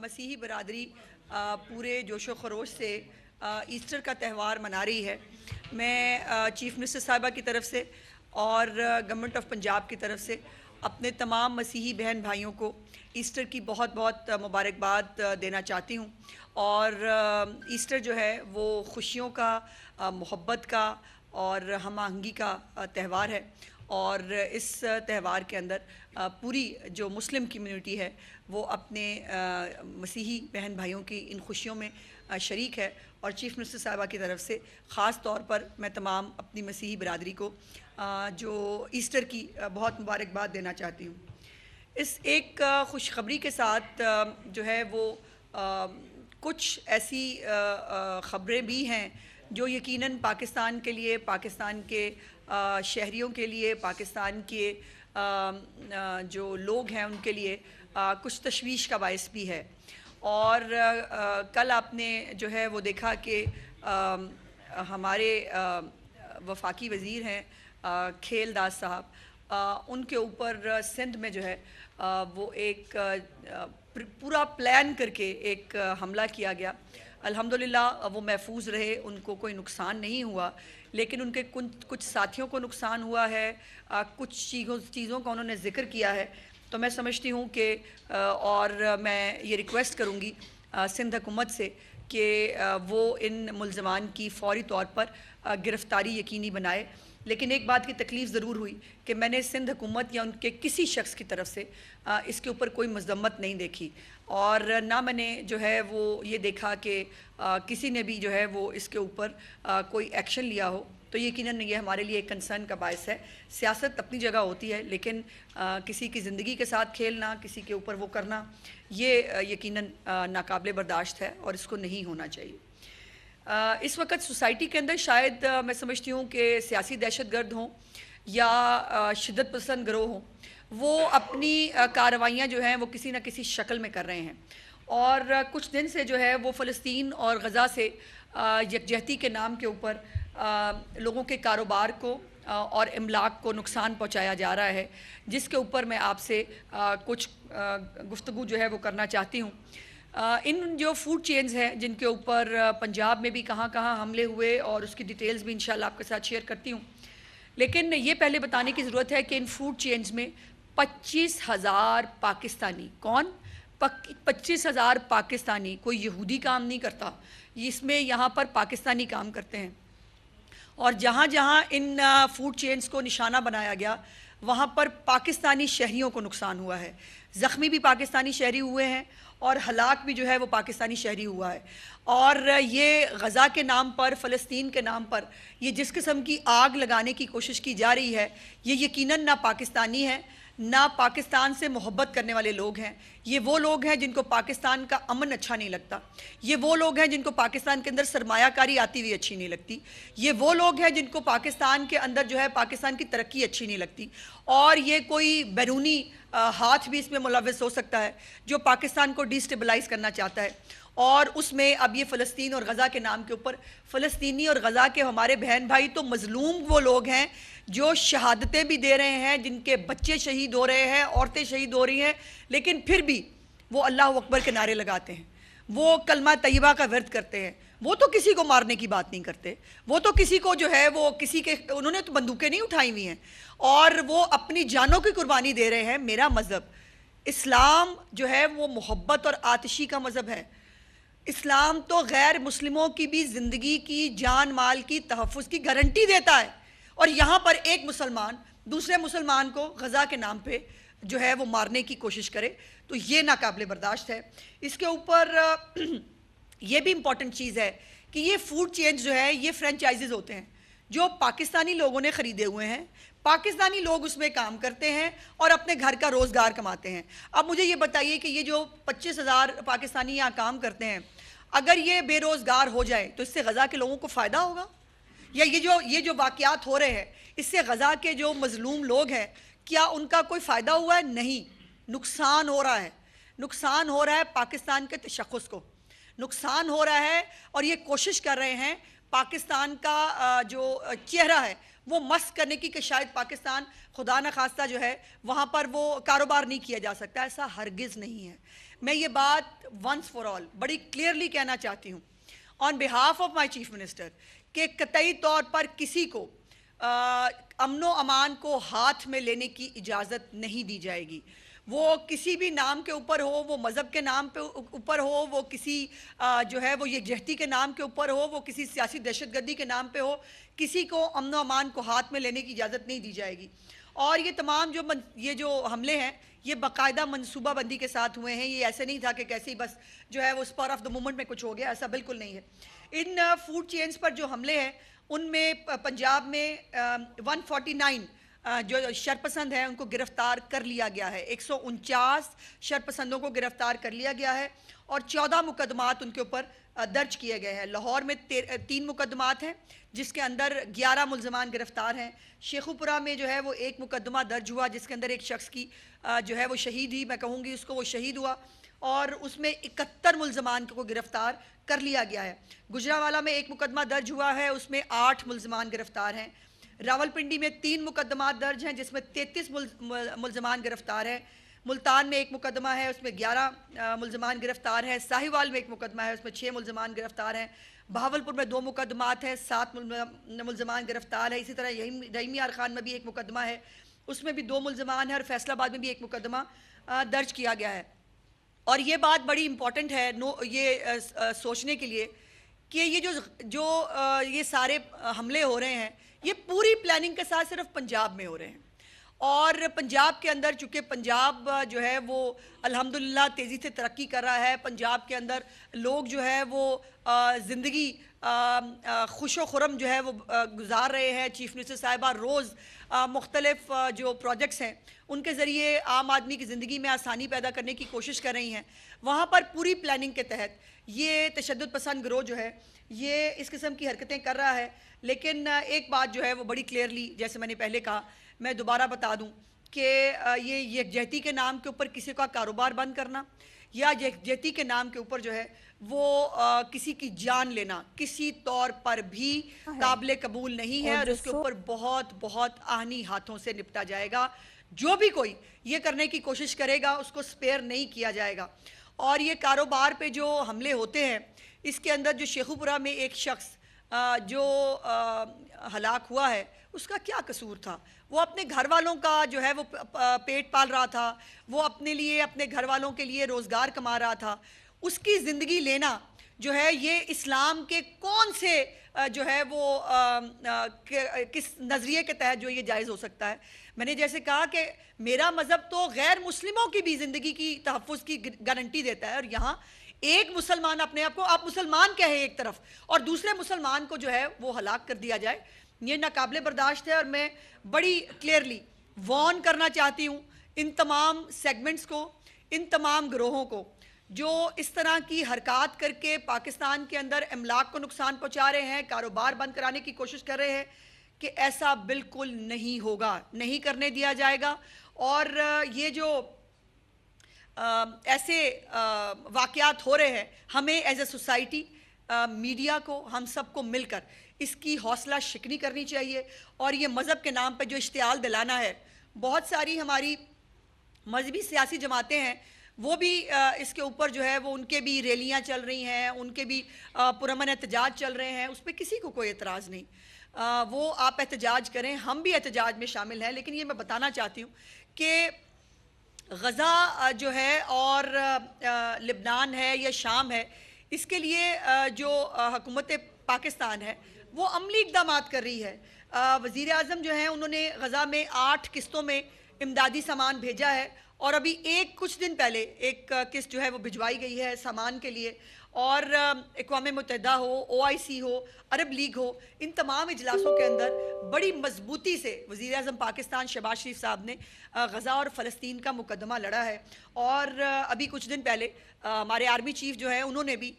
مسیحی برادری پورے جوش و خروش سے ایسٹر کا تہوار منا رہی ہے۔ میں چیف منسٹر صاحبہ کی طرف سے اور گورنمنٹ آف پنجاب کی طرف سے اپنے تمام مسیحی بہن بھائیوں کو ایسٹر کی بہت بہت مبارکباد دینا چاہتی ہوں۔ اور ایسٹر جو ہے وہ خوشیوں کا، محبت کا اور ہم آہنگی کا تہوار ہے، اور اس تہوار کے اندر پوری جو مسلم کمیونٹی ہے وہ اپنے مسیحی بہن بھائیوں کی ان خوشیوں میں شریک ہے۔ اور چیف منسٹر صاحبہ کی طرف سے خاص طور پر میں تمام اپنی مسیحی برادری کو جو ایسٹر کی بہت مبارکباد دینا چاہتی ہوں۔ اس ایک خوشخبری کے ساتھ جو ہے وہ کچھ ایسی خبریں بھی ہیں جو یقیناً پاکستان کے لیے، پاکستان کے شہریوں کے لیے، پاکستان کے جو لوگ ہیں ان کے لیے کچھ تشویش کا باعث بھی ہے۔ اور کل آپ نے جو ہے وہ دیکھا کہ ہمارے وفاقی وزیر ہیں کھیل داس صاحب، ان کے اوپر سندھ میں جو ہے وہ ایک پورا پلان کر کے ایک حملہ کیا گیا۔ الحمدللہ وہ محفوظ رہے، ان کو کوئی نقصان نہیں ہوا، لیکن ان کے کچھ ساتھیوں کو نقصان ہوا ہے۔ کچھ چیزوں کا انہوں نے ذکر کیا ہے، تو میں سمجھتی ہوں کہ اور میں یہ ریکویسٹ کروں گی سندھ حکومت سے کہ وہ ان ملزمان کی فوری طور پر گرفتاری یقینی بنائے۔ لیکن ایک بات کی تکلیف ضرور ہوئی کہ میں نے سندھ حکومت یا ان کے کسی شخص کی طرف سے اس کے اوپر کوئی مذمت نہیں دیکھی، اور نہ میں نے جو ہے وہ یہ دیکھا کہ کسی نے بھی جو ہے وہ اس کے اوپر کوئی ایکشن لیا ہو۔ تو یقیناً یہ ہمارے لیے ایک کنسرن کا باعث ہے۔ سیاست اپنی جگہ ہوتی ہے، لیکن کسی کی زندگی کے ساتھ کھیلنا، کسی کے اوپر وہ کرنا، یہ یقیناً ناقابل برداشت ہے اور اس کو نہیں ہونا چاہیے۔ اس وقت سوسائٹی کے اندر شاید میں سمجھتی ہوں کہ سیاسی دہشت گرد ہوں یا شدت پسند گروہ ہوں، وہ اپنی کارروائیاں جو ہیں وہ کسی نہ کسی شکل میں کر رہے ہیں، اور کچھ دن سے جو ہے وہ فلسطین اور غزہ سے یکجہتی کے نام کے اوپر لوگوں کے کاروبار کو اور املاک کو نقصان پہنچایا جا رہا ہے، جس کے اوپر میں آپ سے کچھ گفتگو جو ہے وہ کرنا چاہتی ہوں۔ ان جو فوڈ چینز ہیں جن کے اوپر پنجاب میں بھی کہاں کہاں حملے ہوئے، اور اس کی ڈیٹیلز بھی انشاءاللہ آپ کے ساتھ شیئر کرتی ہوں، لیکن یہ پہلے بتانے کی ضرورت ہے کہ ان فوڈ چینز میں 25,000 پاکستانی، کون 25,000 پاکستانی، کوئی یہودی کام نہیں کرتا، اس میں یہاں پر پاکستانی کام کرتے ہیں۔ اور جہاں جہاں ان فوڈ چینز کو نشانہ بنایا گیا وہاں پر پاکستانی شہریوں کو نقصان ہوا ہے، زخمی بھی پاکستانی شہری ہوئے ہیں اور ہلاک بھی جو ہے وہ پاکستانی شہری ہوا ہے۔ اور یہ غزہ کے نام پر، فلسطین کے نام پر یہ جس قسم کی آگ لگانے کی کوشش کی جا رہی ہے، یہ یقیناً نہ پاکستانی ہے، نہ پاکستان سے محبت کرنے والے لوگ ہیں۔ یہ وہ لوگ ہیں جن کو پاکستان کا امن اچھا نہیں لگتا، یہ وہ لوگ ہیں جن کو پاکستان کے اندر سرمایہ کاری آتی ہوئی اچھی نہیں لگتی، یہ وہ لوگ ہیں جن کو پاکستان کے اندر جو ہے پاکستان کی ترقی اچھی نہیں لگتی، اور یہ کوئی بیرونی ہاتھ بھی اس میں ملوث ہو سکتا ہے جو پاکستان کو ڈیسٹیبلائز کرنا چاہتا ہے۔ اور اس میں اب یہ فلسطین اور غزہ کے نام کے اوپر، فلسطینی اور غزہ کے ہمارے بہن بھائی تو مظلوم وہ لوگ ہیں جو شہادتیں بھی دے رہے ہیں، جن کے بچے شہید ہو رہے ہیں، عورتیں شہید ہو رہی ہیں، لیکن پھر بھی وہ اللہ اکبر کے نعرے لگاتے ہیں، وہ کلمہ طیبہ کا ورد کرتے ہیں، وہ تو کسی کو مارنے کی بات نہیں کرتے، وہ تو کسی کو جو ہے وہ کسی کے، انہوں نے تو بندوقیں نہیں اٹھائی ہوئی ہیں، اور وہ اپنی جانوں کی قربانی دے رہے ہیں۔ میرا مذہب اسلام جو ہے وہ محبت اور آتشی کا مذہب ہے۔ اسلام تو غیر مسلموں کی بھی زندگی کی، جان مال کی تحفظ کی گارنٹی دیتا ہے، اور یہاں پر ایک مسلمان دوسرے مسلمان کو غزہ کے نام پہ جو ہے وہ مارنے کی کوشش کرے، تو یہ ناقابل برداشت ہے۔ اس کے اوپر یہ بھی امپورٹنٹ چیز ہے کہ یہ فوڈ چینز جو ہے یہ فرینچائزز ہوتے ہیں جو پاکستانی لوگوں نے خریدے ہوئے ہیں، پاکستانی لوگ اس میں کام کرتے ہیں اور اپنے گھر کا روزگار کماتے ہیں۔ اب مجھے یہ بتائیے کہ یہ جو 25,000 پاکستانی یہاں کام کرتے ہیں، اگر یہ بے روزگار ہو جائے تو اس سے غزہ کے لوگوں کو فائدہ ہوگا؟ یا یہ جو واقعات ہو رہے ہیں اس سے غزہ کے جو مظلوم لوگ ہیں کیا ان کا کوئی فائدہ ہوا ہے؟ نہیں، نقصان ہو رہا ہے، نقصان ہو رہا ہے پاکستان کے تشخص کو، نقصان ہو رہا ہے، اور یہ کوشش کر رہے ہیں پاکستان کا جو چہرہ ہے وہ مسک کرنے کی کہ شاید پاکستان خدا نخواستہ جو ہے وہاں پر وہ کاروبار نہیں کیا جا سکتا. ایسا ہرگز نہیں ہے. میں یہ بات ونس فار آل بڑی کلیئرلی کہنا چاہتی ہوں on behalf of my chief minister کہ قطعی طور پر کسی کو امن و امان کو ہاتھ میں لینے کی اجازت نہیں دی جائے گی. وہ کسی بھی نام کے اوپر ہو, وہ مذہب کے نام پہ اوپر ہو, وہ کسی جو ہے وہ یکجہتی کے نام کے اوپر ہو, وہ کسی سیاسی دہشت گردی کے نام پہ ہو, کسی کو امن و امان کو ہاتھ میں لینے کی اجازت نہیں دی جائے گی. اور یہ تمام جو حملے ہیں یہ باقاعدہ منصوبہ بندی کے ساتھ ہوئے ہیں. یہ ایسے نہیں تھا کہ کیسے ہی بس جو ہے وہ اسپر آف دا مومنٹ میں کچھ ہو گیا, ایسا بالکل نہیں ہے. ان فوڈ چینز پر جو حملے ہیں ان میں پنجاب میں 149 جو شرپسند ہیں ان کو گرفتار کر لیا گیا ہے. 149 شرپسندوں کو گرفتار کر لیا گیا ہے اور 14 مقدمات ان کے اوپر درج کیے گئے ہیں. لاہور میں 3 مقدمات ہیں جس کے اندر 11 ملزمان گرفتار ہیں. شیخوپورہ میں جو ہے وہ 1 مقدمہ درج ہوا جس کے اندر ایک شخص کی جو ہے وہ شہید ہی میں کہوں گی اس کو, وہ شہید ہوا, اور اس میں 71 ملزمان کو گرفتار کر لیا گیا ہے. گجرانوالہ میں 1 مقدمہ درج ہوا ہے, اس میں 8 ملزمان گرفتار ہیں. راولپنڈی میں 3 مقدمات درج ہیں جس میں 33 ملزمان گرفتار ہیں. ملتان میں 1 مقدمہ ہے, اس میں 11 ملزمان گرفتار ہیں. ساہیوال میں 1 مقدمہ ہے, اس میں 6 ملزمان گرفتار ہیں. بہاولپور میں 2 مقدمات ہیں, 7 ملزمان گرفتار ہیں. اسی طرح رحیمی خان میں بھی 1 مقدمہ ہے, اس میں بھی 2 ملزمان ہیں, اور فیصل آباد میں بھی 1 مقدمہ درج کیا گیا ہے. اور یہ بات بڑی امپورٹنٹ ہے یہ سوچنے کے لیے کہ یہ سارے حملے ہو رہے ہیں یہ پوری پلاننگ کے ساتھ صرف پنجاب میں ہو رہے ہیں. اور پنجاب کے اندر چونکہ پنجاب جو ہے وہ الحمدللہ تیزی سے ترقی کر رہا ہے, پنجاب کے اندر لوگ جو ہے وہ زندگی خوش و خرم جو ہے وہ گزار رہے ہیں. چیف منسٹر صاحبہ روز مختلف جو پروجیکٹس ہیں ان کے ذریعے عام آدمی کی زندگی میں آسانی پیدا کرنے کی کوشش کر رہی ہیں. وہاں پر پوری پلاننگ کے تحت یہ تشدد پسند گروہ جو ہے یہ اس قسم کی حرکتیں کر رہا ہے. لیکن ایک بات جو ہے وہ بڑی کلیئرلی جیسے میں نے پہلے کہا میں دوبارہ بتا دوں کہ یہ یکجہتی کے نام کے اوپر کسی کا کاروبار بند کرنا یا یکجہتی کے نام کے اوپر جو ہے وہ کسی کی جان لینا کسی طور پر بھی قابل قبول نہیں ہے, اور اس کے اوپر بہت بہت آہنی ہاتھوں سے نپٹا جائے گا. جو بھی کوئی یہ کرنے کی کوشش کرے گا اس کو سپیئر نہیں کیا جائے گا. اور یہ کاروبار پہ جو حملے ہوتے ہیں اس کے اندر جو شیخوپورہ میں ایک شخص جو ہلاک ہوا ہے اس کا کیا قصور تھا؟ وہ اپنے گھر والوں کا جو ہے وہ پیٹ پال رہا تھا, وہ اپنے لیے اپنے گھر والوں کے لیے روزگار کما رہا تھا. اس کی زندگی لینا جو ہے یہ اسلام کے کون سے جو ہے وہ کس نظریے کے تحت جو یہ جائز ہو سکتا ہے؟ میں نے جیسے کہا کہ میرا مذہب تو غیر مسلموں کی بھی زندگی کی تحفظ کی گارنٹی دیتا ہے, اور یہاں ایک مسلمان اپنے آپ کو آپ مسلمان کہیں ایک طرف اور دوسرے مسلمان کو جو ہے وہ ہلاک کر دیا جائے, یہ ناقابل برداشت ہے. اور میں بڑی کلیئرلی وارن کرنا چاہتی ہوں ان تمام سیگمنٹس کو, ان تمام گروہوں کو جو اس طرح کی حرکات کر کے پاکستان کے اندر املاک کو نقصان پہنچا رہے ہیں, کاروبار بند کرانے کی کوشش کر رہے ہیں, کہ ایسا بالکل نہیں ہوگا, نہیں کرنے دیا جائے گا. اور یہ جو ایسے واقعات ہو رہے ہیں ہمیں ایز اے سوسائٹی میڈیا کو ہم سب کو مل کر اس کی حوصلہ شکنی کرنی چاہیے. اور یہ مذہب کے نام پہ جو اشتعال دلانا ہے, بہت ساری ہماری مذہبی سیاسی جماعتیں ہیں وہ بھی اس کے اوپر جو ہے وہ ان کے بھی ریلیاں چل رہی ہیں, ان کے بھی پرامن احتجاج چل رہے ہیں, اس پہ کسی کو کوئی اعتراض نہیں. وہ آپ احتجاج کریں, ہم بھی احتجاج میں شامل ہیں. لیکن یہ میں بتانا چاہتی ہوں کہ غزہ جو ہے اور لبنان ہے یا شام ہے, اس کے لیے جو حکومت پاکستان ہے وہ عملی اقدامات کر رہی ہے. وزیر اعظم جو ہیں انہوں نے غزہ میں 8 قسطوں میں امدادی سامان بھیجا ہے, اور ابھی کچھ دن پہلے ایک قسط جو ہے وہ بھجوائی گئی ہے سامان کے لیے. اور اقوام متحدہ ہو, OIC ہو, عرب لیگ ہو, ان تمام اجلاسوں کے اندر بڑی مضبوطی سے وزیر اعظم پاکستان شہباز شریف صاحب نے غزہ اور فلسطین کا مقدمہ لڑا ہے. اور ابھی کچھ دن پہلے ہمارے آرمی چیف جو ہیں انہوں نے بھی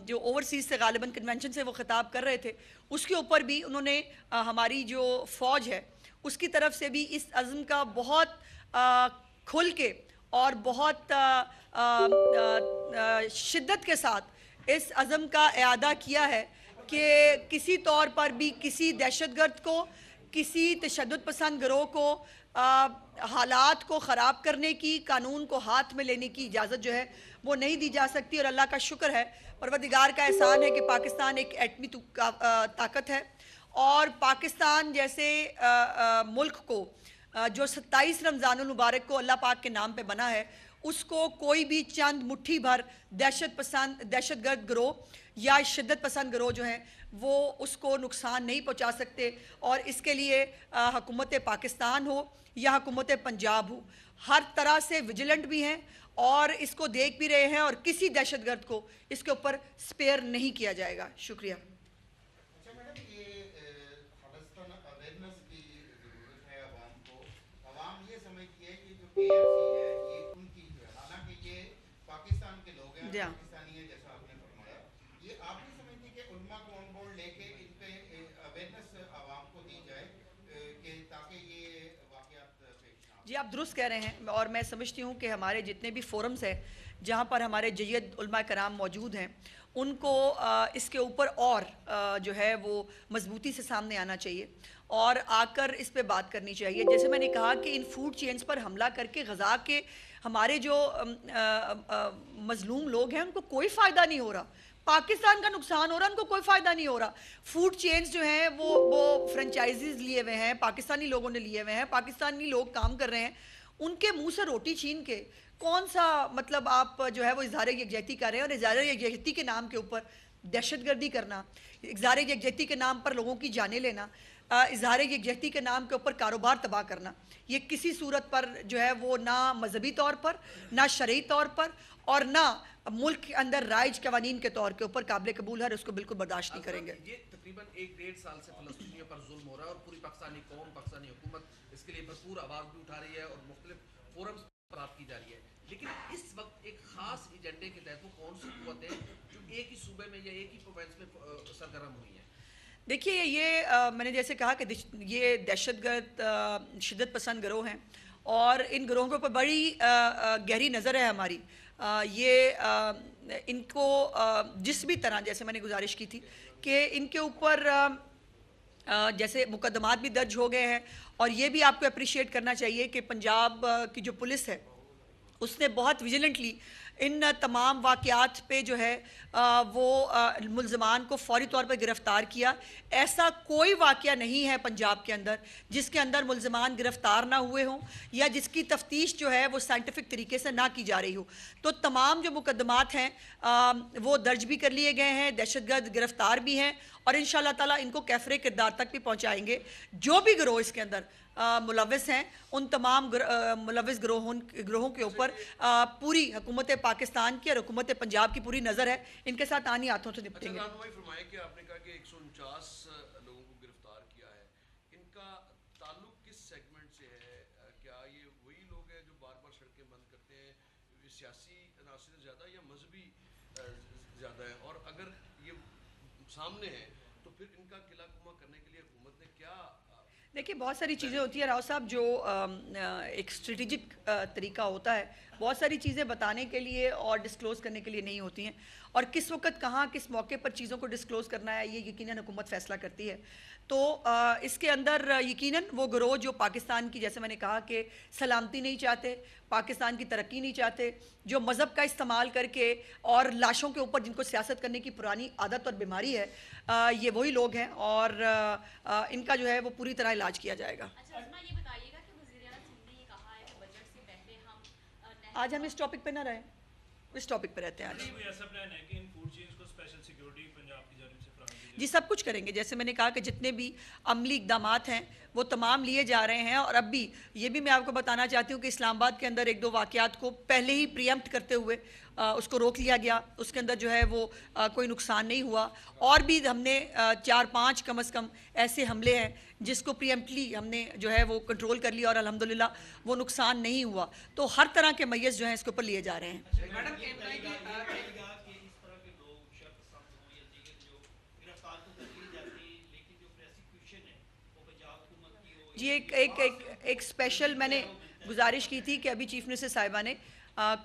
جو اوورسیز سے غالباً کنونشن سے وہ خطاب کر رہے تھے, اس کے اوپر بھی انہوں نے ہماری جو فوج ہے اس کی طرف سے بھی اس عزم کا بہت کھل کے اور بہت شدت کے ساتھ اس عزم کا اعادہ کیا ہے کہ کسی طور پر بھی کسی دہشت گرد کو, کسی تشدد پسند گروہ کو حالات کو خراب کرنے کی، قانون کو ہاتھ میں لینے کی اجازت جو ہے وہ نہیں دی جا سکتی. اور اللہ کا شکر ہے، پروردگار کا احسان ہے کہ پاکستان ایک ایٹمی طاقت ہے، اور پاکستان جیسے ملک کو جو 27 رمضان المبارک کو اللہ پاک کے نام پہ بنا ہے، اس کو کوئی بھی چند مٹھی بھر دہشت گرد گروہ یا شدت پسند گروہ جو ہیں وہ اس کو نقصان نہیں پہنچا سکتے. اور اس کے لیے حکومت پاکستان ہو یا حکومت پنجاب ہو، ہر طرح سے ویجیلنٹ بھی ہیں اور اس کو دیکھ بھی رہے ہیں، اور کسی دہشت گرد کو اس کے اوپر سپیئر نہیں کیا جائے گا. شکریہ. اچھا میڈم، یہ خالصتاً اویئرنیس کی ضرورت ہے عوام کو. عوام یہ سمجھتی ہے کہ جو KFC ہے یہ ان کی جو ہے، حالانکہ یہ پاکستان کے لوگ ہیں، پاکستانی ہیں، جیسا آپ نے فرمایا. یہ آپ نہیں سمجھتی کہ علماء کو آن بورڈ لے کے ان پہ اویئرنیس عوام کو دی جائے کہ تاکہ یہ واقعات پیش نہ ہوں؟ جی آپ درست کہہ رہے ہیں، اور میں سمجھتی ہوں کہ ہمارے جتنے بھی فورمز ہیں جہاں پر ہمارے جید علماء کرام موجود ہیں، ان کو اس کے اوپر اور جو ہے وہ مضبوطی سے سامنے آنا چاہیے اور آ کر اس پہ بات کرنی چاہیے. جیسے میں نے کہا کہ ان فوڈ چینز پر حملہ کر کے غذا کے ہمارے جو مظلوم لوگ ہیں ان کو کوئی فائدہ نہیں ہو رہا، پاکستان کا نقصان ہو رہا ہے، ان کو کوئی فائدہ نہیں ہو رہا. فوڈ چینز جو ہیں وہ فرنچائزز لیے ہوئے ہیں، پاکستانی لوگوں نے لیے ہوئے ہیں، پاکستانی لوگ کام کر رہے ہیں. ان کے منہ سے روٹی چھین کے کون سا مطلب آپ جو ہے وہ اظہار یکجہتی کر رہے ہیں، اور اظہار یکجہتی کے نام کے اوپر دہشت گردی کرنا، اظہار یکجہتی کے نام پر لوگوں کی جانیں لینا، اظہار یکجہتی کے نام کے اوپر کاروبار تباہ کرنا، یہ کسی صورت پر جو ہے وہ نہ مذہبی طور پر، نہ شرعی طور پر، اور نہ ملک کے اندر رائج قوانین کے طور کے اوپر قابل قبول ہے، اور اس کو بالکل برداشت نہیں کریں گے. یہ تقریباً 1-1.5 سال سے فلسطینیوں پر ظلم ہو رہا ہے، اور پوری پاکستانی قوم، پاکستانی حکومت اس کے لیے بھرپور آواز بھی اٹھا رہی ہے اور مختلف فورمز پر بات کی جا رہی ہے. لیکن اس وقت ایک خاص ایجنڈے کے تحت وہ کون سی قوتیں جو ایک ہی صوبے میں یا ایک ہی پروونس میں سرگرم ہوئی ہیں؟ دیکھیے، یہ میں نے جیسے کہا کہ یہ دہشت گرد شدت پسند گروہ ہیں، اور ان گروہوں کے اوپر بڑی گہری نظر ہے ہماری. یہ ان کو جس بھی طرح، جیسے میں نے گزارش کی تھی کہ ان کے اوپر جیسے مقدمات بھی درج ہو گئے ہیں، اور یہ بھی آپ کو اپریشیٹ کرنا چاہیے کہ پنجاب کی جو پولیس ہے اس نے بہت ویجیلنٹلی ان تمام واقعات پہ جو ہے وہ ملزمان کو فوری طور پر گرفتار کیا. ایسا کوئی واقعہ نہیں ہے پنجاب کے اندر جس کے اندر ملزمان گرفتار نہ ہوئے ہوں یا جس کی تفتیش جو ہے وہ سائنٹیفک طریقے سے نہ کی جا رہی ہو. تو تمام جو مقدمات ہیں وہ درج بھی کر لیے گئے ہیں، دہشت گرد گرفتار بھی ہیں، اور انشاءاللہ تعالیٰ ان کو کیفر کردار تک بھی پہنچائیں گے. جو بھی گروہ اس کے اندر ملوث ہیں، ان تمام ملوث گروہوں کے اوپر پوری حکومت پاکستان کی اور حکومت پنجاب کی پوری نظر ہے. ان کے ساتھ آنی ہاتھوں سے نپٹیں گے. اچھا رہنمائی فرمائیں کہ آپ نے کہا کہ 149 لوگوں کو گرفتار کیا ہے، ان کا تعلق کس سیگمنٹ سے ہے؟ کیا یہ وہی لوگ ہیں جو بار بار سڑکیں بند کرتے ہیں، سیاسی عناصر زیادہ یا مذہبی زیادہ ہے؟ اور اگر یہ سامنے ہے تو پھر ان کا قلعہ گما کرنے کے لیے حکومت نے کیا؟ دیکھیے، بہت ساری چیزیں ہوتی ہیں راؤ صاحب، جو ایک اسٹریٹجک طریقہ ہوتا ہے. بہت ساری چیزیں بتانے کے لیے اور ڈسکلوز کرنے کے لیے نہیں ہوتی ہیں، اور کس وقت کہاں کس موقع پر چیزوں کو ڈسکلوز کرنا ہے یہ یقیناً حکومت فیصلہ کرتی ہے. تو اس کے اندر یقیناً وہ گروہ جو پاکستان کی، جیسے میں نے کہا کہ سلامتی نہیں چاہتے، پاکستان کی ترقی نہیں چاہتے، جو مذہب کا استعمال کر کے اور لاشوں کے اوپر جن کو سیاست کرنے کی پرانی عادت اور بیماری ہے، یہ وہی لوگ ہیں، اور ان کا جو ہے وہ پوری طرح علاج کیا جائے گا. آج ہم اس ٹاپک پہ نہ رہیں، اس ٹاپک پہ رہتے ہیں آج. جی سب کچھ کریں گے. جیسے میں نے کہا کہ جتنے بھی عملی اقدامات ہیں وہ تمام لیے جا رہے ہیں، اور اب بھی یہ بھی میں آپ کو بتانا چاہتی ہوں کہ اسلام آباد کے اندر 1-2 واقعات کو پہلے ہی پریمپٹ کرتے ہوئے اس کو روک لیا گیا، اس کے اندر جو ہے وہ کوئی نقصان نہیں ہوا. اور بھی ہم نے 4-5 کم از کم ایسے حملے ہیں جس کو پریمپٹلی ہم نے جو ہے وہ کنٹرول کر لیا، اور الحمدللہ وہ نقصان نہیں ہوا. تو ہر طرح کے میز جو ہیں اس کے اوپر لیے جا رہے ہیں. جی ایک اسپیشل میں نے گزارش کی تھی کہ ابھی چیف منسٹر صاحبہ نے